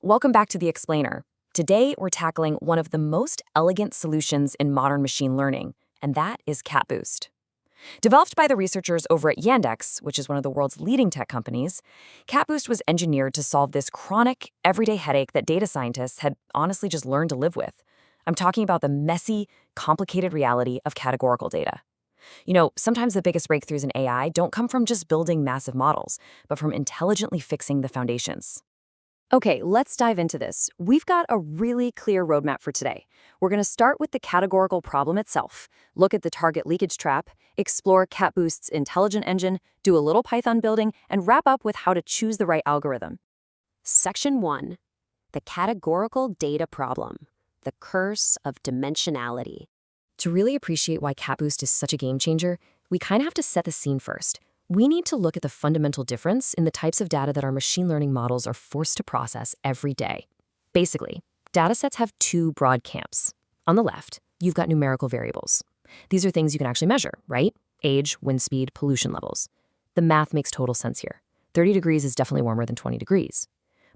Welcome back to The Explainer. Today, we're tackling one of the most elegant solutions in modern machine learning, and that is CatBoost. Developed by the researchers over at Yandex, which is one of the world's leading tech companies, CatBoost was engineered to solve this chronic, everyday headache that data scientists had honestly just learned to live with. I'm talking about the messy, complicated reality of categorical data. Sometimes the biggest breakthroughs in AI don't come from just building massive models, but from intelligently fixing the foundations. Okay, let's dive into this. We've got a really clear roadmap for today. We're going to start with the categorical problem itself, look at the target leakage trap, explore CatBoost's intelligent engine, do a little Python building, and wrap up with how to choose the right algorithm. Section 1. The categorical data problem. The Curse of Dimensionality. To really appreciate why CatBoost is such a game changer, we kind of have to set the scene first. We need to look at the fundamental difference in the types of data that our machine learning models are forced to process every day. Basically, datasets have two broad camps. On the left, you've got numerical variables. These are things you can actually measure, right? Age, wind speed, pollution levels. The math makes total sense here. 30 degrees is definitely warmer than 20 degrees.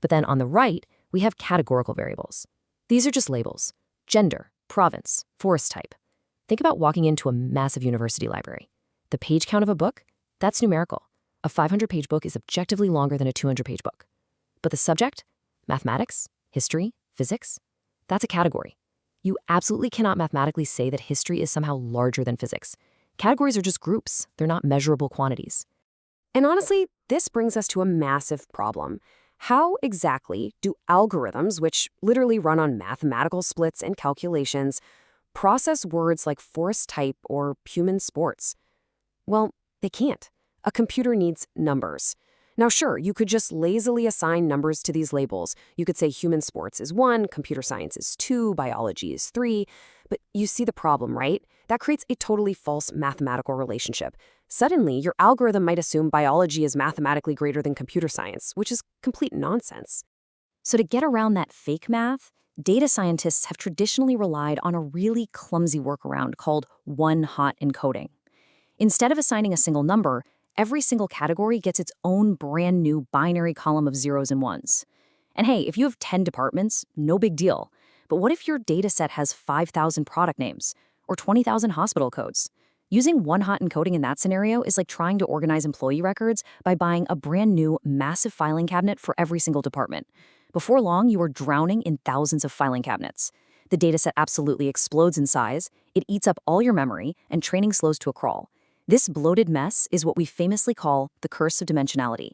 But then on the right, we have categorical variables. These are just labels: gender, province, forest type. Think about walking into a massive university library. The page count of a book? That's numerical. A 500-page book is objectively longer than a 200-page book. But the subject? Mathematics, history, physics? That's a category. You absolutely cannot mathematically say that history is somehow larger than physics. Categories are just groups. They're not measurable quantities. And honestly, this brings us to a massive problem. How exactly do algorithms, which literally run on mathematical splits and calculations, process words like forest type or human sports? Well, they can't. A computer needs numbers. Now, sure, you could just lazily assign numbers to these labels. You could say human sports is 1, computer science is 2, biology is 3. But you see the problem, right? That creates a totally false mathematical relationship. Suddenly, your algorithm might assume biology is mathematically greater than computer science, which is complete nonsense. So to get around that fake math, data scientists have traditionally relied on a really clumsy workaround called One-Hot Encoding. Instead of assigning a single number, every single category gets its own brand new binary column of zeros and ones. And hey, if you have 10 departments, no big deal. But what if your data set has 5,000 product names or 20,000 hospital codes? Using one-hot encoding in that scenario is like trying to organize employee records by buying a brand new massive filing cabinet for every single department. Before long, you are drowning in thousands of filing cabinets. The dataset absolutely explodes in size, it eats up all your memory, and training slows to a crawl. This bloated mess is what we famously call the Curse of Dimensionality.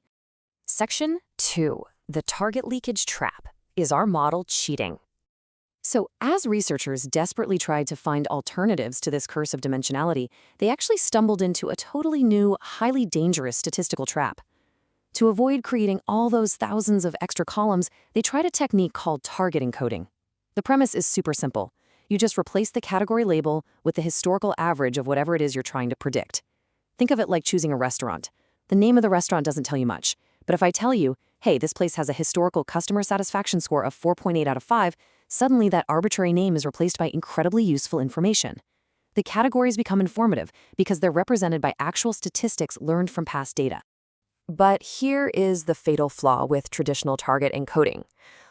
Section 2. The Target Leakage Trap. Is our model cheating? So, as researchers desperately tried to find alternatives to this Curse of Dimensionality, they actually stumbled into a totally new, highly dangerous statistical trap. To avoid creating all those thousands of extra columns, they tried a technique called target encoding. The premise is super simple. You just replace the category label with the historical average of whatever it is you're trying to predict. Think of it like choosing a restaurant. The name of the restaurant doesn't tell you much, but if I tell you, hey, this place has a historical customer satisfaction score of 4.8 out of 5, suddenly that arbitrary name is replaced by incredibly useful information. The categories become informative because they're represented by actual statistics learned from past data. But here is the fatal flaw with traditional target encoding.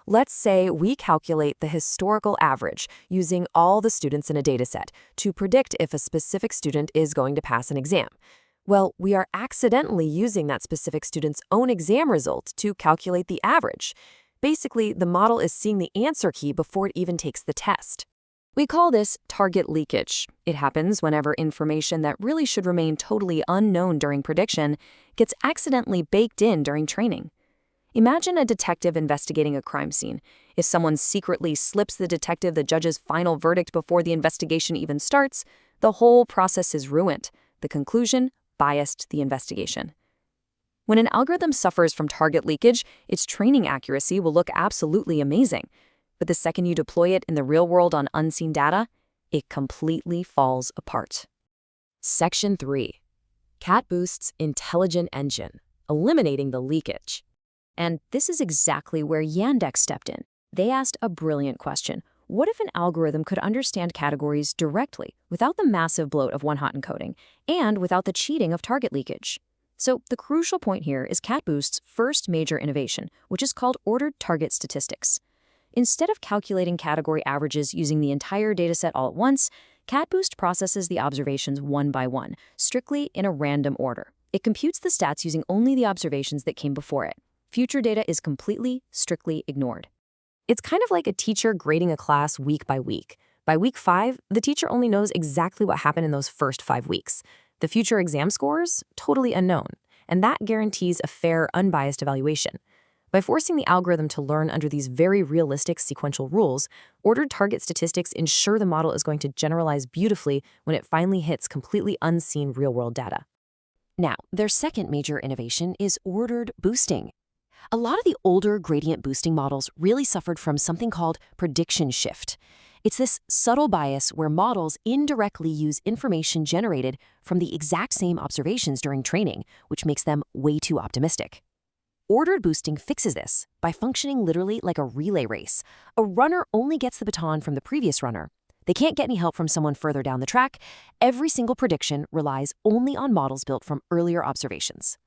Let's say we calculate the historical average using all the students in a dataset to predict if a specific student is going to pass an exam. Well, we are accidentally using that specific student's own exam result to calculate the average. Basically, the model is seeing the answer key before it even takes the test. We call this target leakage. It happens whenever information that really should remain totally unknown during prediction gets accidentally baked in during training. Imagine a detective investigating a crime scene. If someone secretly slips the detective the judge's final verdict before the investigation even starts, the whole process is ruined. The conclusion biased the investigation. When an algorithm suffers from target leakage, its training accuracy will look absolutely amazing. But the second you deploy it in the real world on unseen data, it completely falls apart. Section 3. CatBoost's intelligent engine, eliminating the leakage. And this is exactly where Yandex stepped in. They asked a brilliant question. What if an algorithm could understand categories directly, without the massive bloat of one-hot encoding, and without the cheating of target leakage? So the crucial point here is CatBoost's first major innovation, which is called ordered target statistics. Instead of calculating category averages using the entire dataset all at once, CatBoost processes the observations one by one, strictly in a random order. It computes the stats using only the observations that came before it. Future data is completely, strictly ignored. It's kind of like a teacher grading a class week by week. By week 5, the teacher only knows exactly what happened in those first 5 weeks. The future exam scores? Totally unknown. And that guarantees a fair, unbiased evaluation. By forcing the algorithm to learn under these very realistic sequential rules, ordered target statistics ensure the model is going to generalize beautifully when it finally hits completely unseen real-world data. Now, their second major innovation is ordered boosting. A lot of the older gradient boosting models really suffered from something called prediction shift. It's this subtle bias where models indirectly use information generated from the exact same observations during training, which makes them way too optimistic. Ordered boosting fixes this by functioning literally like a relay race. A runner only gets the baton from the previous runner. They can't get any help from someone further down the track. Every single prediction relies only on models built from earlier observations.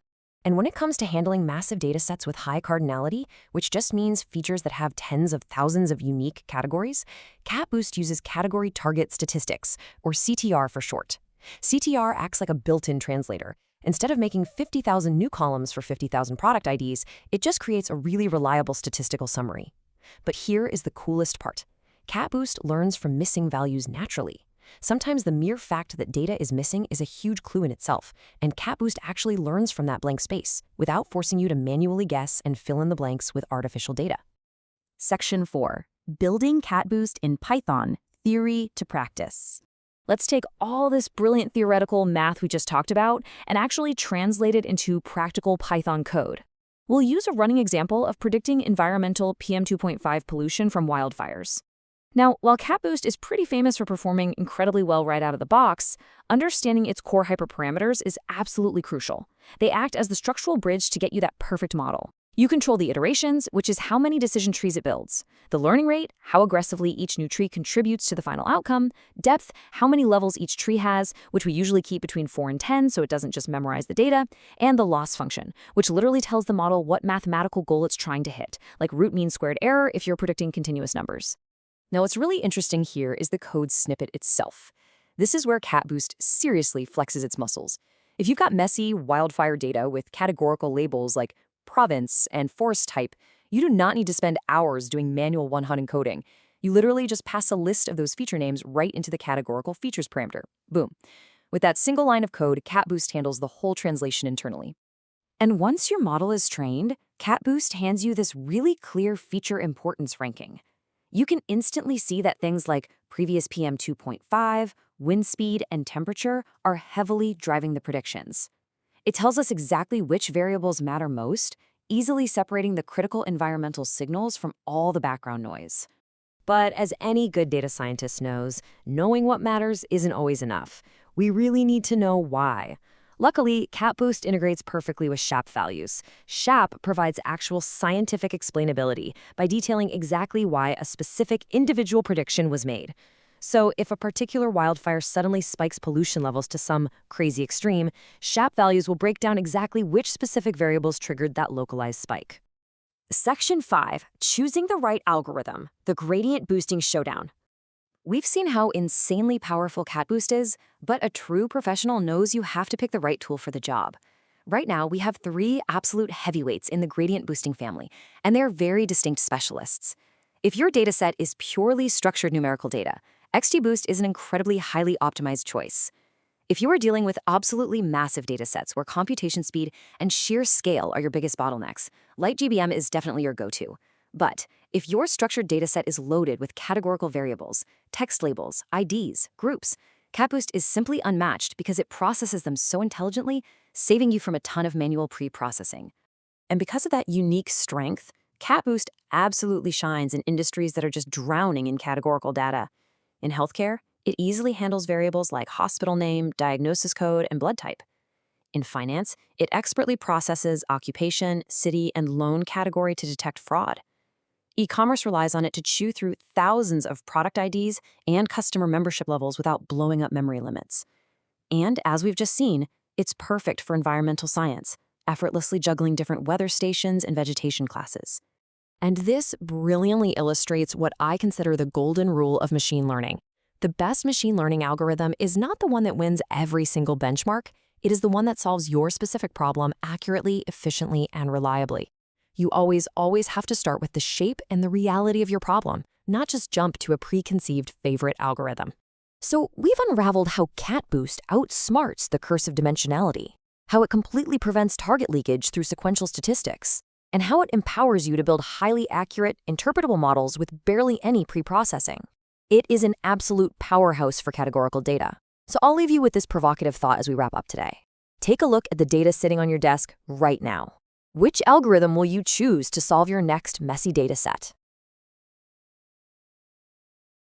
And when it comes to handling massive datasets with high cardinality, which just means features that have tens of thousands of unique categories, CatBoost uses Category Target Statistics, or CTR for short. CTR acts like a built-in translator. Instead of making 50,000 new columns for 50,000 product IDs, it just creates a really reliable statistical summary. But here is the coolest part. CatBoost learns from missing values naturally. Sometimes the mere fact that data is missing is a huge clue in itself, and CatBoost actually learns from that blank space without forcing you to manually guess and fill in the blanks with artificial data. Section 4. Building CatBoost in Python, Theory to Practice. Let's take all this brilliant theoretical math we just talked about and actually translate it into practical Python code. We'll use a running example of predicting environmental PM2.5 pollution from wildfires. Now, while CatBoost is pretty famous for performing incredibly well right out of the box, understanding its core hyperparameters is absolutely crucial. They act as the structural bridge to get you that perfect model. You control the iterations, which is how many decision trees it builds, the learning rate, how aggressively each new tree contributes to the final outcome, depth, how many levels each tree has, which we usually keep between 4 and 10 so it doesn't just memorize the data, and the loss function, which literally tells the model what mathematical goal it's trying to hit, like root mean squared error if you're predicting continuous numbers. Now, what's really interesting here is the code snippet itself. This is where CatBoost seriously flexes its muscles. If you've got messy wildfire data with categorical labels like province and forest type, you do not need to spend hours doing manual one-hot encoding. You literally just pass a list of those feature names right into the categorical features parameter. Boom. With that single line of code, CatBoost handles the whole translation internally. And once your model is trained, CatBoost hands you this really clear feature importance ranking. You can instantly see that things like previous PM 2.5, wind speed, and temperature are heavily driving the predictions. It tells us exactly which variables matter most, easily separating the critical environmental signals from all the background noise. But as any good data scientist knows, knowing what matters isn't always enough. We really need to know why. Luckily, CatBoost integrates perfectly with SHAP values. SHAP provides actual scientific explainability by detailing exactly why a specific individual prediction was made. So if a particular wildfire suddenly spikes pollution levels to some crazy extreme, SHAP values will break down exactly which specific variables triggered that localized spike. Section 5, Choosing the Right Algorithm, the Gradient Boosting Showdown. We've seen how insanely powerful CatBoost is, but a true professional knows you have to pick the right tool for the job. Right now, we have 3 absolute heavyweights in the gradient boosting family, and they're very distinct specialists. If your dataset is purely structured numerical data, XGBoost is an incredibly highly optimized choice. If you are dealing with absolutely massive datasets where computation speed and sheer scale are your biggest bottlenecks, LightGBM is definitely your go-to. But if your structured dataset is loaded with categorical variables, text labels, IDs, groups, CatBoost is simply unmatched because it processes them so intelligently, saving you from a ton of manual pre-processing. And because of that unique strength, CatBoost absolutely shines in industries that are just drowning in categorical data. In healthcare, it easily handles variables like hospital name, diagnosis code, and blood type. In finance, it expertly processes occupation, city, and loan category to detect fraud. E-commerce relies on it to chew through thousands of product IDs and customer membership levels without blowing up memory limits. And as we've just seen, It's perfect for environmental science, effortlessly juggling different weather stations and vegetation classes. And this brilliantly illustrates what I consider the golden rule of machine learning. The best machine learning algorithm is not the one that wins every single benchmark. It is the one that solves your specific problem accurately, efficiently, and reliably. You always have to start with the shape and the reality of your problem, not just jump to a preconceived favorite algorithm. So we've unraveled how CatBoost outsmarts the Curse of Dimensionality, how it completely prevents target leakage through sequential statistics, and how it empowers you to build highly accurate, interpretable models with barely any pre-processing. It is an absolute powerhouse for categorical data. So I'll leave you with this provocative thought as we wrap up today. Take a look at the data sitting on your desk right now. Which algorithm will you choose to solve your next messy data set?